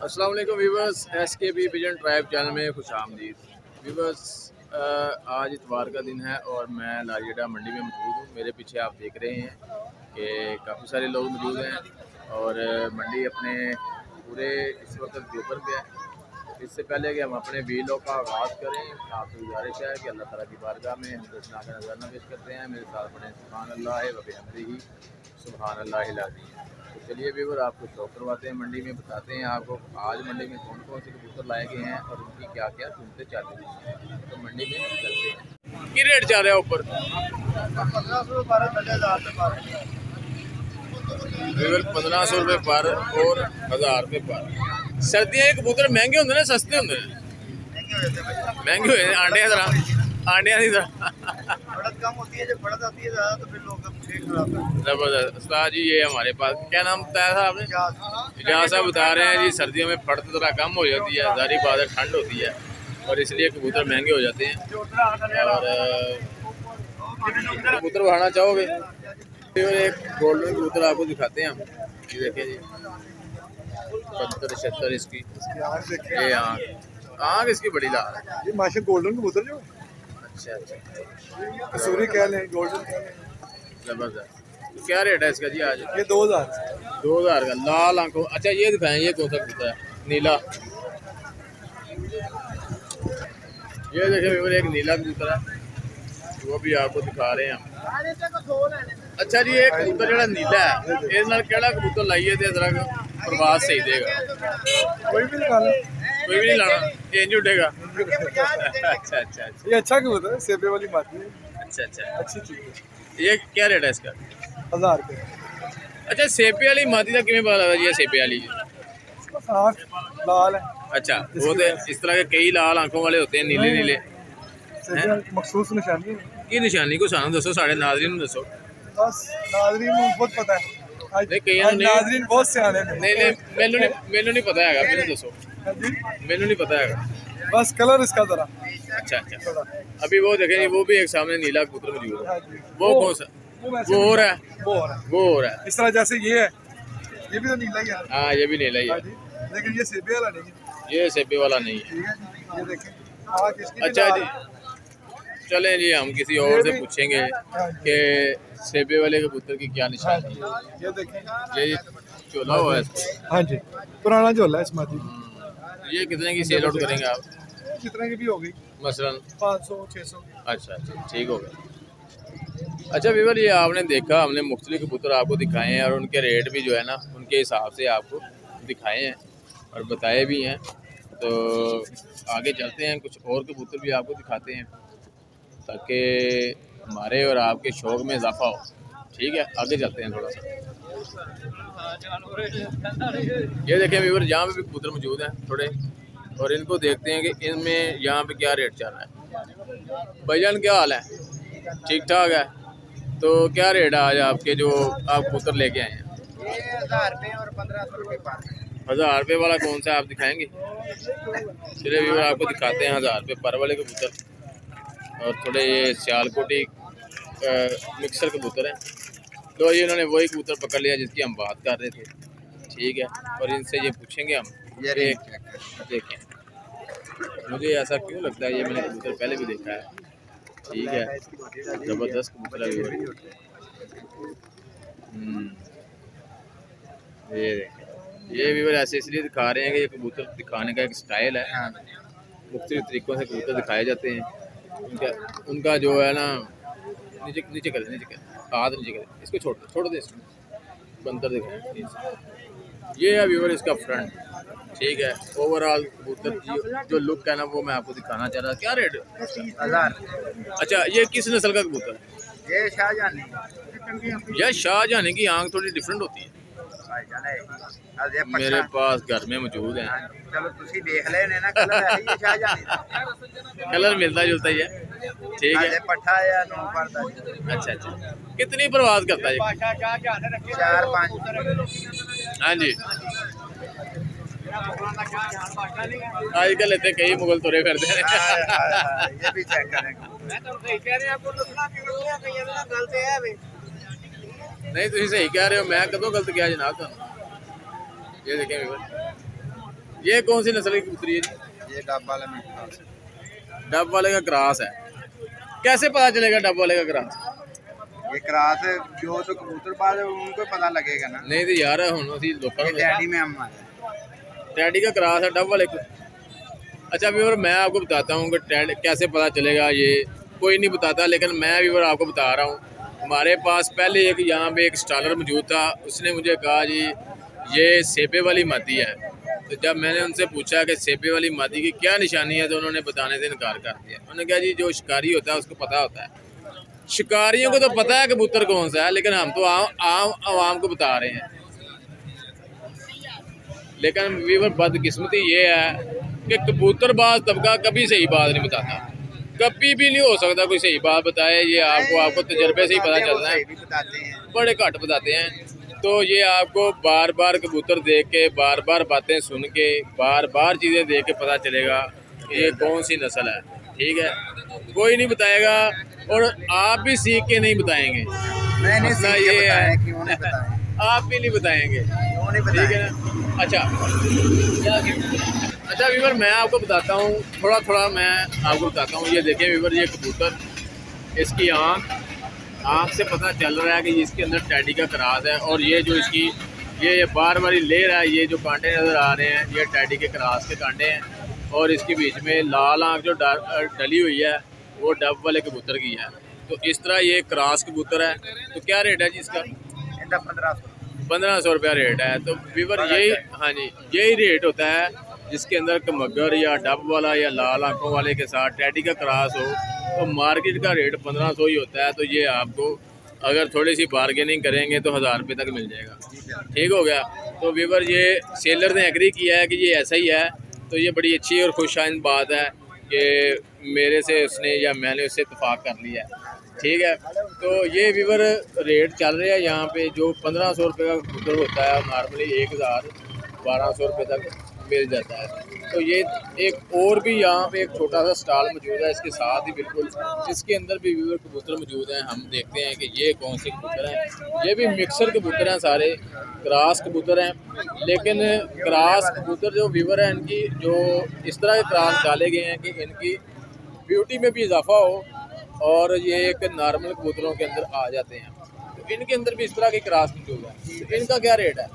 अस्सलाम वालेकुम viewers, SKB pigeon tribe channel में खुश आमदीद। व्यूवर्स, आज इतवार का दिन है और मैं लारियडा मंडी में मौजूद हूँ। मेरे पीछे आप देख रहे हैं कि काफ़ी सारे लोग मौजूद हैं और मंडी अपने पूरे इस वक्त दोपहर पे है। इससे पहले कि हम अपने वीडियो का आगाज़ करें, आपसे गुजारिश है कि अल्लाह ताला की बारगाह में हम दसना का नजराना पेश करते हैं। मेरे साथ बने सुभान अल्लाह है व बिहम्दिही सुभान अल्लाह अज़ीम। तो चलिए व्यूवर, आपको शौक करवाते हैं, मंडी में बताते हैं आपको आज मंडी में कौन कौन से कबूतर लाए गए हैं और उनकी क्या क्या कीमतें चल रही हैं। तो मंडी में चलते हैं। क्या रेट चल रहा है ऊपर? 1500 रुपये पर और 1000 रुपये पर। सर्दियाँ के कबूतर महंगे होंगे ना सस्ते होंगे? महंगे हुए आंडिया तरह आंडिया की तरह जबरदस्त। उस्ताद जी ये हमारे पास क्या नाम बताया था आपने? जहाँ साहब बता रहे हैं जी सर्दियों में फड़त थोड़ा कम हो जाती है, जारी बात है ठंड होती है और इसलिए कबूतर महंगे हो जाते हैं। और कबूतर बढ़ाना चाहोगे तो एक गोल्डन कबूतर आपको दिखाते हैं हम। ये देखिए जी 75-76 इसकी ये आँख इसकी बड़ी लाल है। ये माशा गोल्डन कबूतर जो अच्छा अच्छा, कसूरी कह लें, गोल्डन कह लें। जबरदस्त। तो क्या रेट है इसका जी आज? ये 2000 2000 का लाल आंखों। अच्छा ये दिखाएं, ये कौन सा कबूतर है? नीला। ये देखिए व्यूअर, एक नीला कबूतर है, वो भी आपको दिखा रहे हैं हम। अच्छा जी, एक कबूतर जो नीला है इस नाल केड़ा कबूतर लाइए तो जरा प्रवास सही देगा। कोई भी निकाल लो, कोई भी नहीं लाना, ये नहीं उठेगा। अच्छा अच्छा अच्छा, ये अच्छा कबूतर है, सेबे वाली माती है। अच्छा अच्छा, अच्छी चीज है। ये क्या रेट है इसका? 1000 रुपये। अच्छा, सेपे वाली माती का किमें पता लगा जी? ये सेपे वाली आँख लाल है। अच्छा, वो तो इस तरह के कई लाल आंखों वाले होते हैं, नीले नीले। मखसूस निशानी है। की निशानी को सानू दसो, साढ़े नाज़रीन नूं दसो। बस नाजरीन को बहुत पता है। नहीं कई नाजरीन बहुत सियाने ने। नहीं मैनू नहीं पता है, मैनू दसो। मैनू नहीं पता है। बस कलर इसका जरा अच्छा अच्छा, अभी वो देखें, वो भी एक सामने नीला कबूतर मौजूद है। वो कौन सा? वो हो रहा है, वो हो रहा है, वो हो रहा है। इस तरह जैसे ये है, ये भी तो नीला ही है। हाँ ये भी नीला ही है, लेकिन ये सेबे वाला नहीं है। ये सेबे वाला नहीं है। ठीक है, ये देखें आँख इसकी भी अच्छा लाल जी, है। चलें जी, हम किसी और से पूछेंगे कि सेबे वाले कबूतर की क्या निशानी है। ये देखें, ये चोला हुआ है इसको। हाँ जी, पुराना झोला है इसमें। ये कितने की सेल आउट करेंगे आप? कितने की भी हो गई, मसलन 500-600। अच्छा अच्छा, ठीक हो गया। अच्छा व्यूअर, ये आपने देखा, हमने मुख्तलिफ कबूतर आपको दिखाए हैं और उनके रेट भी जो है ना उनके हिसाब से आपको दिखाए हैं और बताए भी हैं। तो आगे चलते हैं, कुछ और कबूतर भी आपको दिखाते हैं ताकि हमारे और आपके शौक़ में इजाफा हो। ठीक है, आगे चलते हैं थोड़ा सा। ये देखें व्यूअर, यहाँ पे भी कबूतर मौजूद हैं थोड़े, और इनको देखते हैं कि इनमें यहाँ पे क्या रेट चल रहा है। भाईजान क्या हाल है? ठीक ठाक है। तो क्या रेट है आज आपके जो आप कबूतर लेके आए हैं? 1000 रुपये और 1500 रुपये पर। 1000 रुपये वाला कौन सा आप दिखाएंगे? चलिए व्यूअर, आपको दिखाते हैं 1000 रुपये पर वाले कबूतर। और थोड़े ये सियालकोटी मिक्सर कबूतर हैं। तो ये उन्होंने वही कबूतर पकड़ लिया जिसकी हम बात कर रहे थे। ठीक है, और इनसे ये पूछेंगे हम। ये देखें, मुझे ऐसा क्यों लगता है ये मैंने कबूतर पहले भी देखा है। ठीक है, ज़बरदस्त कबूतर है। ये देखें, ये व्यूअर ऐसे इसलिए दिखा रहे हैं कि ये कबूतर दिखाने का एक स्टाइल है। मुख्तलिफ तरीक़ों से कबूतर दिखाए जाते हैं। उनका जो है ना, नीचे नीचे कर, हाथ नीचे कर, इसको छोड़ दे इसको, बंदर दिखाए। ये है व्यूअर इसका फ्रंट। ठीक है, ओवरऑल कबूतर की जो लुक है ना वो मैं आपको दिखाना चाह रहा था। क्या रेट? 1000। अच्छा, ये किस नस्ल का कबूतर है? ये शाहजहानी। यह शाहजहानी की आंख थोड़ी डिफरेंट होती है। मेरे पास घर में मौजूद है। चलो तुसी देख लेने ना, कलर है ये शाहजहानी दा। कलर मिलता जुलता ही है। ठीक है, पट्ठा या नो पड़ता। अच्छा अच्छा, कितनी परवाज करता है? 4-5। हाँ जी, आजकल लेते कई मुगल तुरे फिरते हैं। ये भी चेक करेंगे। नहीं तुम सही कह रहे हो, मैं कदों गलत किया जनाब। ये देखें ये कौन सी नस्ल की कबूतरी है जी? ये डब वाले में डब वाले का क्रॉस है। कैसे पता चलेगा डब वाले का क्रॉस? ये क्रास जो तो कबूतर बाज उनको पता लगेगा ना। नहीं तो यार हम लोकल डैडी में हम आए टैडी का क्रॉस है डब वाले को। अच्छा व्यूअर, मैं आपको बताता हूँ कि टैडी कैसे पता चलेगा। ये कोई नहीं बताता, लेकिन मैं व्यूअर आपको बता रहा हूँ। हमारे पास पहले एक यहाँ पे एक स्टॉलर मौजूद था, उसने मुझे कहा जी ये सेबे वाली मादी है। तो जब मैंने उनसे पूछा कि सेबे वाली मादी की क्या निशानी है, तो उन्होंने बताने से इनकार कर दिया। उन्होंने कहा जी जो शिकारी होता है उसको पता होता है। शिकारियों को तो पता है कबूतर कौन सा है, लेकिन हम तो आम आवाम को बता रहे हैं। लेकिन व्यूअर बदकिस्मती ये है कि कबूतरबाज तबका कभी सही बात नहीं बताता, कभी भी नहीं हो सकता कोई सही बात बताए। ये आपको तजर्बे से ही पता चलना है, बड़े घट बताते हैं। तो ये आपको बार बार कबूतर देख के, बार बार बातें सुन के, बार बार चीज़ें देख के पता चलेगा कि ये कौन सी नस्ल है। ठीक है, कोई नहीं बताएगा और आप भी सीख के नहीं बताएंगे। मसला ये है आप भी नहीं बताएंगे, ठीक है ना। अच्छा व्यूअर, मैं आपको बताता हूँ थोड़ा थोड़ा, मैं आपको बताता हूँ। ये देखें व्यूअर, ये कबूतर, इसकी आँख से पता चल रहा है कि इसके अंदर टैडी का क्रॉस है। और ये जो इसकी ये बार बारी ले रहा है, ये जो कांटे नज़र आ रहे हैं ये टैडी के क्रॉस के कांटे हैं। और इसके बीच में लाल आँख जो डली हुई है वो डब वाले कबूतर की है। तो इस तरह ये क्रॉस कबूतर है। तो क्या रेट है जी इसका? 1500 रुपया रेट है। तो व्यूअर यही, हाँ जी, यही रेट होता है जिसके अंदर कमगर या डब वाला या लाल आंखों वाले के साथ टैडी का क्रॉस हो। तो मार्केट का रेट 1500 ही होता है। तो ये आपको अगर थोड़ी सी बार्गेनिंग करेंगे तो 1000 रुपये तक मिल जाएगा। ठीक हो गया। तो व्यूअर ये सेलर ने एग्री किया है कि ये ऐसा ही है। तो ये बड़ी अच्छी और खुशाइन बात है कि मेरे से उसने या मैंने उससे इत्तेफाक कर लिया है। ठीक है, तो ये व्यूअर रेट चल रहा है यहाँ पे। जो 1500 रुपये का कबूतर होता है नॉर्मली 1200 रुपये तक मिल जाता है। तो ये एक और भी यहाँ पे एक छोटा सा स्टॉल मौजूद है इसके साथ ही बिल्कुल, इसके अंदर भी व्यूअर कबूतर मौजूद हैं। हम देखते हैं कि ये कौन से कबूतर हैं। ये भी मिक्सर कबूतर हैं, सारे क्रॉस कबूतर हैं। लेकिन क्रॉस कबूतर जो व्यूअर हैं इनकी जो इस तरह के क्रॉस डाले गए हैं कि इनकी ब्यूटी में भी इजाफा हो और ये एक नॉर्मल कबूतरों के अंदर आ जाते हैं। तो इनके अंदर भी इस तरह के क्रॉस मौजूद है। तो इनका क्या रेट है?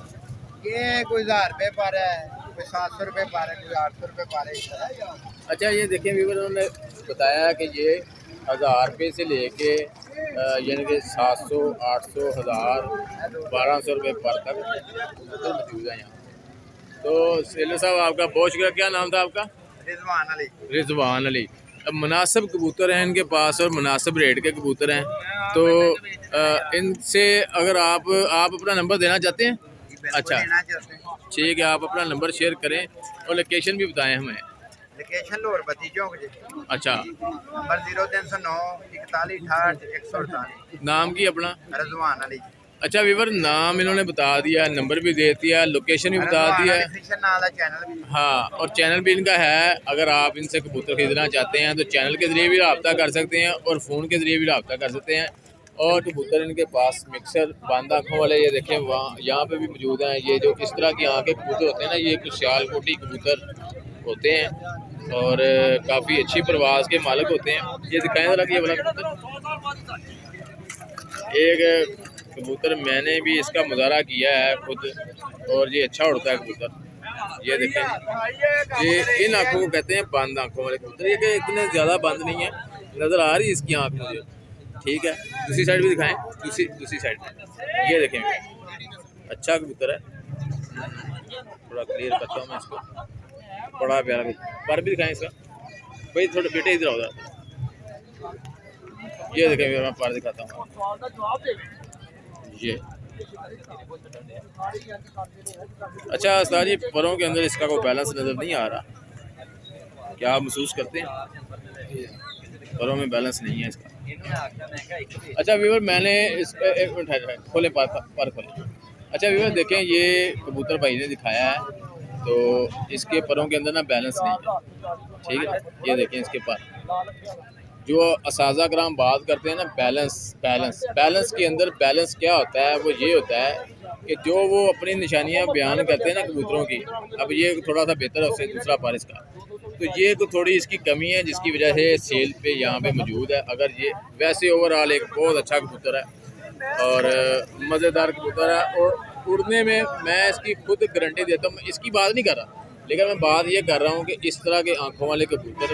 ये कोई 1000 रुपये पर है, कोई 700 रुपये पर है, कोई 800 रुपये पर है। अच्छा ये देखें व्यूअर, उन्होंने बताया कि ये 1000 रुपये से लेके यानी कि 700, 800, 1000, 1200 रुपये पर तक कबूतर मौजूद है यहाँ। तो सेलर साहब आपका बहुत शुक्रिया। क्या नाम था आपका? रिजवान अली। रिजवान अली। अब मुनासिब कबूतर हैं इनके पास और मुनासिब रेट के कबूतर हैं। तो इनसे अगर आप अपना नंबर देना चाहते हैं? अच्छा ठीक है, आप अपना नंबर शेयर करें और लोकेशन भी बताएं हमें। लोकेशन लाहौर बत्ती चौक जी। अच्छा, नंबर 0309 41 68 148। नाम की अपना? रिजवान अली। अच्छा व्यूअर, नाम इन्होंने बता दिया, नंबर भी दे दिया, लोकेशन भी बता दिया। हाँ, और चैनल भी इनका है। अगर आप इनसे कबूतर खरीदना चाहते हैं तो चैनल के ज़रिए भी रब्ता कर सकते हैं और फ़ोन के ज़रिए भी रब्ता कर सकते हैं। और कबूतर इनके पास मिक्सर बंद आँखों वाले ये देखें वहाँ यहाँ पे भी मौजूद हैं। ये जो इस तरह की आँख के कबूतर होते हैं ना, ये कुछ सियालकोटी कबूतर होते हैं और काफ़ी अच्छी परवाज़ के मालिक होते हैं। ये दिखाएं ज़रा कि ये वाला कबूतर, एक कबूतर मैंने भी इसका मुजाहरा किया है खुद और ये अच्छा उड़ता है कबूतर। ये देखें, ये इन आँखों को कहते हैं बंद आँखों वाले कबूतर। ये कि इतने ज़्यादा बंद नहीं है, नज़र आ रही है इसकी आँख मुझे। ठीक है, दूसरी साइड भी दिखाएं, दूसरी साइड में ये देखें, अच्छा कबूतर है। थोड़ा क्लियर करता हूँ मैं इसको, बड़ा प्यारा। पर भी दिखाएं इसका भाई, थोड़ा बेटे इधर होगा। ये देखें, मैं पर दिखाता हूँ। ये अच्छा उस्ताद जी, परों के अंदर इसका कोई बैलेंस नज़र नहीं आ रहा, क्या आप महसूस करते हैं? परों में बैलेंस नहीं है इसका। अच्छा व्यूअर, मैंने इसका एक मिनट खोले पर खोले। अच्छा व्यूअर देखें, ये कबूतर भाई ने दिखाया है तो इसके परों के अंदर ना बैलेंस नहीं है। ठीक है, ये देखें इसके पर जो असाजा कराम बात करते हैं ना बैलेंस के अंदर बैलेंस क्या होता है? वो ये होता है कि जो वो अपनी निशानियां बयान करते हैं ना कबूतरों की, अब ये थोड़ा सा बेहतर है उससे दूसरा पारिस का, तो ये तो थोड़ी इसकी कमी है जिसकी वजह से सेल पे यहाँ पे मौजूद है। अगर ये वैसे ओवरऑल एक बहुत अच्छा कबूतर है और मज़ेदार कबूतर है, और उड़ने में मैं इसकी खुद गारंटी देता हूँ। इसकी बात नहीं कर रहा, लेकिन मैं बात ये कर रहा हूँ कि इस तरह के आंखों वाले कबूतर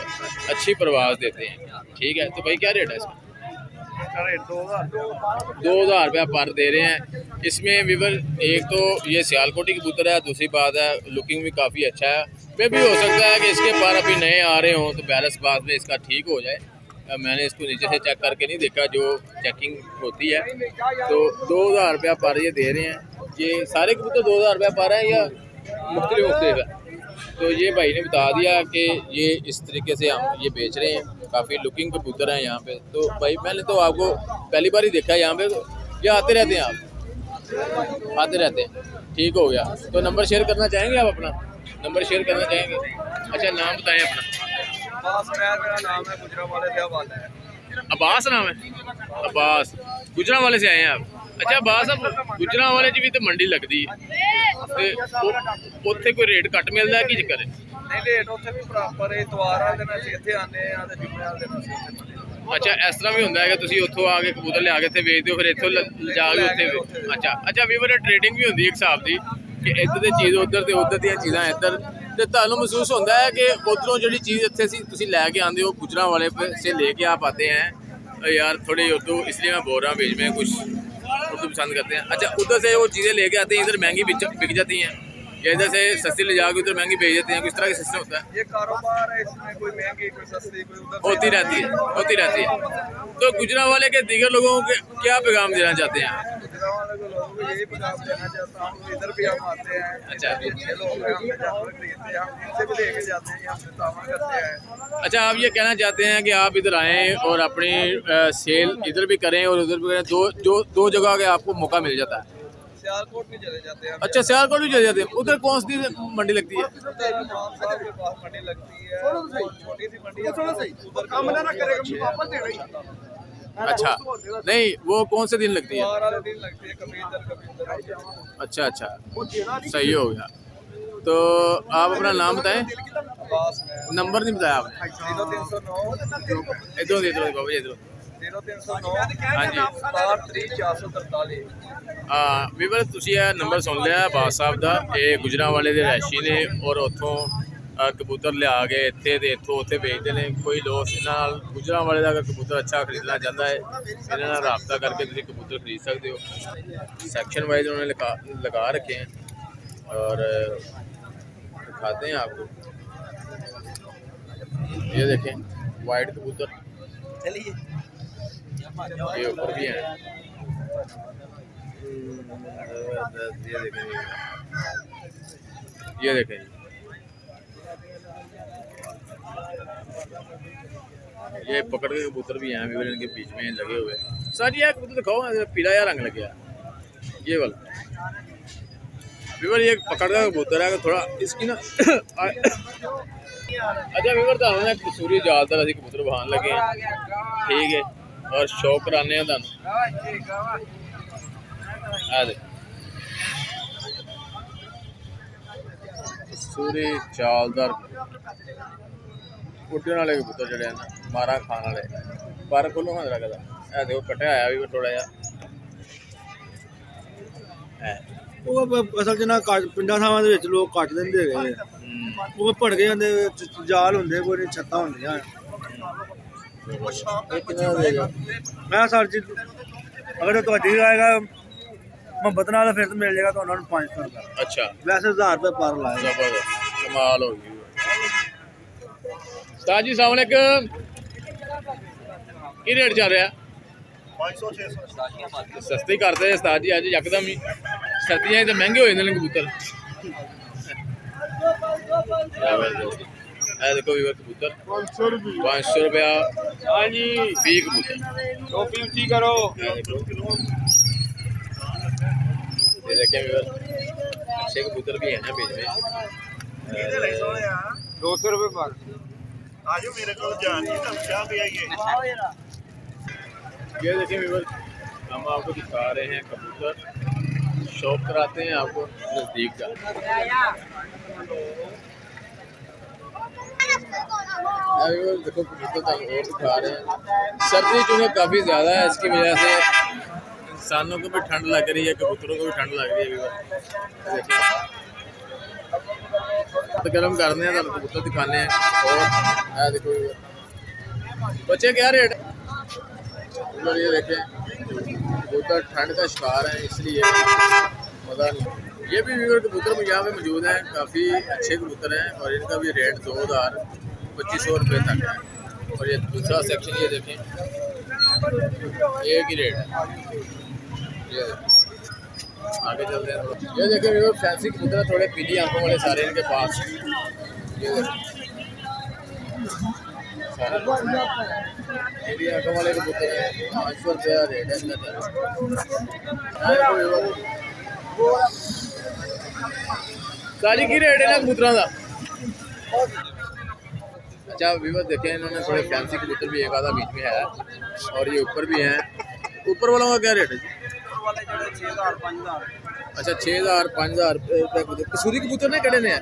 अच्छी परवाज़ देते हैं। ठीक है, तो भाई क्या रेट है इसका? 2000 रुपया पर दे रहे हैं। इसमें विवर एक तो ये सियालकोटी कबूतर है, दूसरी बात है लुकिंग भी काफ़ी अच्छा है। वे भी हो सकता है कि इसके पर अभी नए आ रहे हों तो बैलेंस बाद में इसका ठीक हो जाए। मैंने इसको नीचे से चेक करके नहीं देखा, जो चेकिंग होती है, तो 2000 रुपया पर ये दे रहे हैं। ये सारे कबूतर 2000 रुपया पर हैं या मुख्तलिफ है? तो ये भाई ने बता दिया कि ये इस तरीके से हम ये बेच रहे हैं। काफ़ी लुकिंग कबूतर हैं यहाँ पे। तो भाई मैंने तो आपको पहली बार ही देखा है यहाँ पे, तो या आते रहते हैं आप? आते रहते हैं, ठीक हो गया। तो नंबर शेयर करना चाहेंगे आप अपना? नंबर शेयर करना चाहेंगे? अच्छा, नाम बताएं अपना। मेरा नाम है, गुजरावाले से हवाला है। अब्बास नाम है? अब्बास गुजरावाले से आए हैं आप? अच्छा अब्बास साहब, गुजरावाले जी भी तो मंडी लगती है, उत्थे कोई रेट घट मिलता है? की चक्कर है? नहीं, रेट उत्थे भी बराबर है। इतवार वाले दिन ਅਸੀਂ ਇੱਥੇ आने हैं ਤੇ ਜੁਮੇ वाले दिन ਅਸੀਂ ਉੱਥੇ। अच्छा, इस तरह भी होंगे कि तुसी उत्थों आके कबूतर लिया के इत्थे बेचदे हो, फिर इत्थों लिजा के उत्थे। अच्छा अच्छा, वीवर ट्रेडिंग भी होंदी है एक हिसाब दी कि इधर दी चीज़ उधर ते उधर दी चीज़ां इधर, ते तुहानूं महसूस होंदा है कि उधरों जिहड़ी चीज़ इत्थे तुसी लैके आंदे हो गुजरावाले से लेके आप आते हैं। यार थोड़ी उर्दू इसलिए मैं बोल रहा हूँ, बीच में कुछ उर्दू पसंद करते हैं। अच्छा, उधर से वो चीज़ें लेके आते हैं, इधर महंगी बिक जाती हैं, या इधर से सस्ती ले जाके उधर महंगी भेज देते हैं? किस तरह का सिस्टम होता है? ये कारोबार है, इसमें कोई महंगी कोई सस्ती कोई उधर होती रहती है, होती रहती है। तो गुजरावाले के दीगर लोगों को क्या पैगाम देना चाहते हैं? गुजरावाले को लोगों को यही पैगाम देना चाहता हूँ, इधर भी हम आते हैं। अच्छा, अच्छे लोग हैं, हम जानवर खरीदते हैं, हम इनसे भी लेके जाते हैं, हमसे तामन करते हैं। अच्छा, आप ये कहना चाहते हैं कि आप इधर आएँ और अपनी सेल इधर भी करें और उधर भी करें, दो जगह के आपको मौका मिल जाता है। सियालकोट भी चले जाते हैं। अच्छा, सियालकोट भी चले जाते हैं। उधर कौन सी मंडी लगती है? उधर इमाम साहब के पास मंडी लगती है, छोटी सी मंडी है, उधर काम ना करेगा वापस देना ही। अच्छा, नहीं वो कौन से दिन लगती है? इतवार वाले दिन लगती है, कभी इधर। अच्छा अच्छा, सही हो गया। तो आप अपना नाम बताएं। अब्बास में। नंबर नहीं बताया आपने? 0309 इधरों इधरों बाबा जी इधरों। 0309 हाँ जी, 63 443। ਵੀਵਰ ਤੁਸੀਂ ਇਹ ਨੰਬਰ ਸੁਣ ਲਿਆ ਬਾਸ ਸਾਹਿਬ ਦਾ। ਇਹ ਗੁਜਰਾਂਵਾਲੇ ਦੇ ਰਹਿਸ਼ੀ ਨੇ ਔਰ ਉੱਥੋਂ ਕਬੂਤਰ ਲਿਆ ਕੇ ਇੱਥੇ ਤੇ ਇੱਥੋਂ ਉੱਥੇ ਵੇਚਦੇ ਨੇ। ਕੋਈ ਲੋਸ ਇਹਨਾਂ ਨਾਲ ਗੁਜਰਾਂਵਾਲੇ ਦਾ ਅਗਰ ਕਬੂਤਰ ਅੱਛਾ ਖਰੀਦਣਾ ਚਾਹੁੰਦਾ ਹੈ, ਇਹਨਾਂ ਨਾਲ ਰਾਬਤਾ ਕਰਕੇ ਤੁਸੀਂ ਕਬੂਤਰ ਖਰੀਦ ਸਕਦੇ ਹੋ। सेक्शन वाइज उन्होंने लगा रखे हैं और दिखाते हैं आपको। ये देखें वाइट कबूतर, ये ऊपर भी हैं। ये देखें ये पकड़ के कबूतर भी हैं, भी इनके बीच में लगे हुए। सर ये कबूतर दिखाओ, पीला या रंग लग गया ये वाला। विवर ये पकड़ का कबूतर है, थोड़ा इसकी ना अच्छा विवर तो हमने कसूरी ज़्यादातर अभी कबूतर बहान लगे हैं, ठीक है, और शौक कराने हैं कसूरी चालदार उड्डन वाले कबूतर जड़े हैं ना, मारा खाने वाले पर खोलो हाँ जरा कदा देखो कटे आया भी थोड़ा जहा असल च ना पिंडा थावां दे विच लोग कट दिंदे हैगे, वो भड़के जांदे, जाल हुंदे कोई छत्तां हुंदियां। मैं सर जी अगर तुहाडी आएगा मोहब्बत नाल फिर मिल जाएगा तो उन्होंने 500 रुपये। अच्छा वैसे 1000 रुपये पर लाए। जबरदस्त कमाल हो गई। उस्ताद जी अस्सलाम वालेकुम, की रेट चल रहा? 500-600 सस्ते करते हैं उस्ताद जी, अज यकदम ही सर्दियां तो महंगे हो जाते कबूतर। देखो कबूतर 500 रुपया। हाँ जी, फी कबूतर टोपी ऊंची करो। ये देखें अच्छे कबूतर भी है ना बीच में। 200 रुपये पर। आज मेरे को जान क्या भी आइए। ये देखें व्यूअर, हम आपको दिखा रहे हैं कबूतर शौक कराते हैं आपको नज़दीक का। देखो कबूतर और दिखा रहे हैं। सर्दी चूँकि काफ़ी ज़्यादा है, इसकी वजह से इंसानों को भी ठंड लग रही है, कबूतरों को भी ठंड लग रही है। देखिए तो गर्म करने हैं, कबूतर दिखाने हैं। और देखो बच्चे क्या रेट है? ये देखें कबूतर ठंड का शिकार है, इसलिए मज़ा नहीं। ये भी व्यूअर कबूतर यहाँ पे मौजूद हैं, काफ़ी अच्छे कबूतर हैं और इनका भी रेट 2200 रुपये तक है। और ये दूसरा सेक्शन ये देखें, एक ही रेट है। ये आगे चलते हैं। ये देखें व्यूअर फैंसी कबूतर थोड़े पीली आंखों वाले सारे इनके पास। ये देखें पीली आंखों वाले कबूतर हैं, 500 रुपया रेट है इनका। सारी की रेट है ना कबूतरों का। अच्छा व्यूअर देखें, इन्होंने थोड़े फैंसी कबूतर भी एक आधा बीच में है और ये ऊपर भी हैं। ऊपर वालों का क्या रेट है जी? अच्छा 6000 5000 रुपये कबूतर। कसूरी कबूतर ने कड़े ने?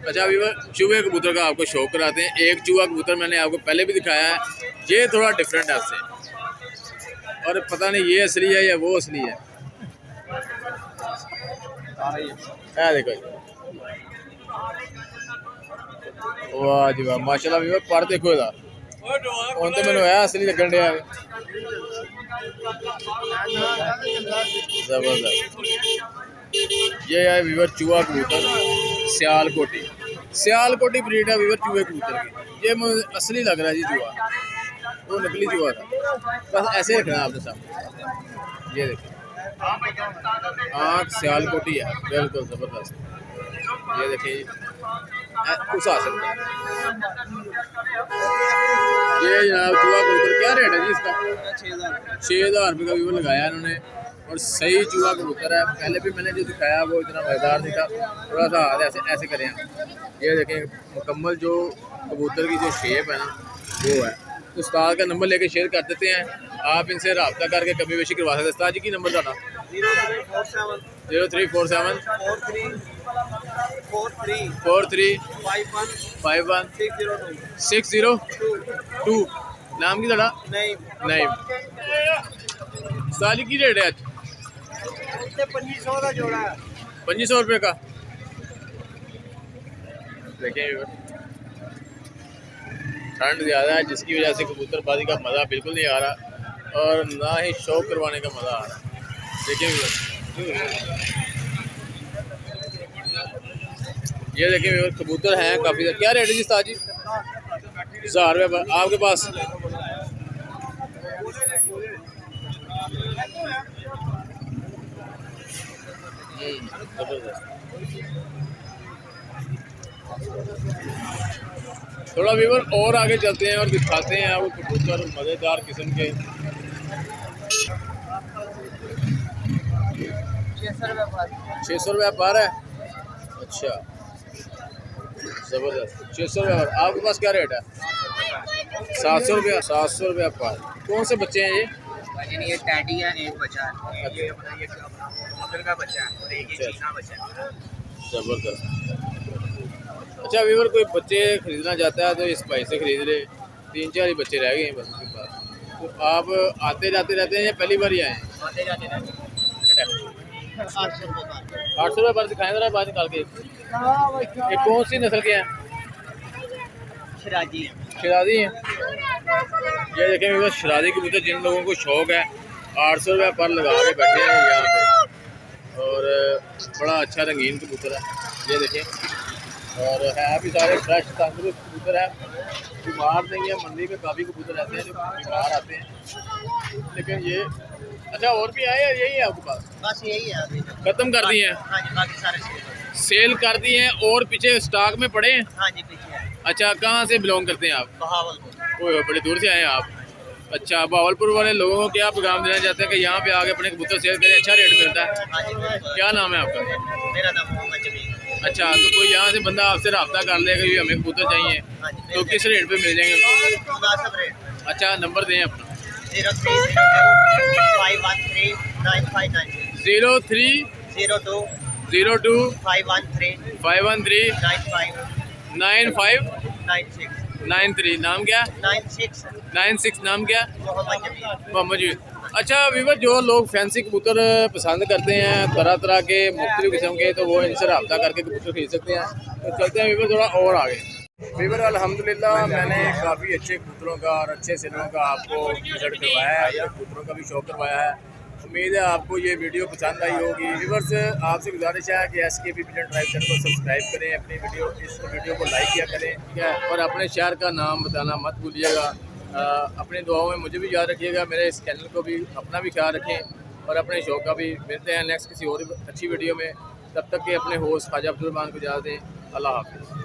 अच्छा व्यूअर चूहे कबूतर का आपको शौक कराते हैं। एक चूहा कबूतर मैंने आपको पहले भी दिखाया है, ये थोड़ा डिफरेंट है आपसे, और पता नहीं ये असली है या वो असली है। देखो वाह जी वाह, माशाल्लाह व्यूअर पर देखो इहदा हुण ते मैनूं है असली लगन दिया। जबरदस्त। ये है व्यूअर चूहा कबूतर सियालकोटी ब्रीड है व्यूअर चूहे कबूतर की। ये मुझे असली लग रहा है जी चूहा, वो नकली चूहा था। बस ऐसे रखना है आपके सामने। ये देखिए आँख सियालकोटी है, बिल्कुल ज़बरदस्त। ये देखिए उस आ सकता है। ये जनाब चूहा कबूतर क्या रेट है जी इसका? 6000 रुपये का व्यूअर लगाया इन्होंने, और सही चूहा कबूतर है। पहले भी मैंने जो दिखाया वो इतना मज़ेदार नहीं था, थोड़ा सा हाथ ऐसे करें। ये देखें मुकम्मल जो कबूतर की जो शेप है ना वो है। उस्ताद का नंबर लेके शेयर कर देते हैं, आप इनसे रब्ता करके कमी बेशी करवा सकते हैं। उस्ताद जी की नंबर था 0347 43 51 602। नाम की थोड़ा नहीं। उस्ताद जी की रेट है आज? 2500 का जोड़ा है। 2500 रुपये का। देखिए ठंड ज़्यादा है, जिसकी वजह से कबूतरबाजी का मज़ा बिल्कुल नहीं आ रहा और ना ही शौक करवाने का मज़ा आ रहा है। देखिए ये देखिए कबूतर हैं काफ़ी। क्या रेट है जी उस्ताद जी? 1000 रुपये आपके पास? जबरदस्त। थोड़ा व्यूअर और आगे चलते हैं और दिखाते हैं आपको कबूतर मज़ेदार किस्म के। 600 रुपये पर है। अच्छा ज़बरदस्त, 600 रुपये पर। आपके पास क्या रेट है? 700 रुपया। 700 रुपये पर। कौन से बच्चे हैं ये? ये टैडी है, एक बच्चा है, ये का बच्चा है और एक चीना बच्चा है। ज़बरदस्त। अच्छा व्यूअर कोई बच्चे ख़रीदना चाहता है तो इस भाई से ख़रीद ले। 3-4 ही बच्चे रह गए हैं बस उसके पास। तो आप आते जाते रहते हैं या पहली बार ही आए हैं? आते जाते रहते हैं। 800 रुपये का। 800 रुपये पर दिखाएँ ज़रा बाहर निकाल के। ये कौन सी नस्ल के हैं? शराजी शरादी हैं। ये देखें व्यूअर शरादी कबूतर जिन लोगों को शौक़ है 800 रुपये पर लगा के बैठे हैं यहाँ पे, और बड़ा अच्छा रंगीन कबूतर है। ये देखें और है भी सारे फ्रेश तंदुरुस्त कबूतर है, बीमार नहीं है। मंडी में काफ़ी कबूतर रहते हैं जो बीमार आते हैं, लेकिन ये अच्छा और भी आए या यही है आपके पास? बस यही है अभी। ख़त्म कर दिए हैं? हाँ जी, बाकी सारे सेल कर दिए हैं और पीछे स्टॉक में पड़े हैं? हाँ जी पीछे है। अच्छा कहाँ से बिलोंग करते हैं आप? बहावलपुर। ओह बड़े दूर से आए हैं आप। अच्छा बहावलपुर वाले लोगों को क्या पैगाम देना चाहते हैं कि यहाँ पे आके अपने कबूतर सेल करें, अच्छा रेट मिलता है? हाँ जी। क्या नाम है आपका? मेरा नाम मोहम्मद जमील। अच्छा तो कोई यहाँ से बंदा आपसे रब्ता कर लेगा कि हमें कबूतर चाहिए हाँ जी, तो किस रेट पे मिल जाएंगे? मुनासिब रेट। अच्छा नंबर दें अपना। 0302 0302 513 513 95 95 96 93। नाम क्या? 96 96। नाम क्या? मोहम्मद जमील। मोहम्मद जी। अच्छा वीवर, जो लोग फैंसी कबूतर पसंद करते हैं तरह तरह के मुख्तलिफ किस्म के, तो वो इनसे रब्ता करके कबूतर खरीद सकते हैं। तो चलते हैं वीवर थोड़ा और आगे। वीवर अल्हम्दुलिल्लाह मैंने काफ़ी अच्छे कबूतरों का और अच्छे सिलों का आपको विजिट करवाया है, अपने कबूतरों का भी शौक करवाया है। उम्मीद है आपको ये वीडियो पसंद आई होगी। व्यूवर्स, आपसे गुजारिश है कि SKB पिजन ट्राइब चैनल को सब्सक्राइब करें, अपनी इस वीडियो को लाइक किया करें, ठीक है, और अपने शहर का नाम बताना मत भूलिएगा। अपने दुआओं में मुझे भी याद रखिएगा, मेरे इस चैनल को भी अपना भी ख्याल रखें और अपने शौक का भी। मिलते हैं नेक्स्ट किसी और अच्छी वीडियो में। तब तक के अपने होस्ट ख्वाजा अब्दुल रहमान को इजाज़त दें। अल्लाह हाफ़िज़।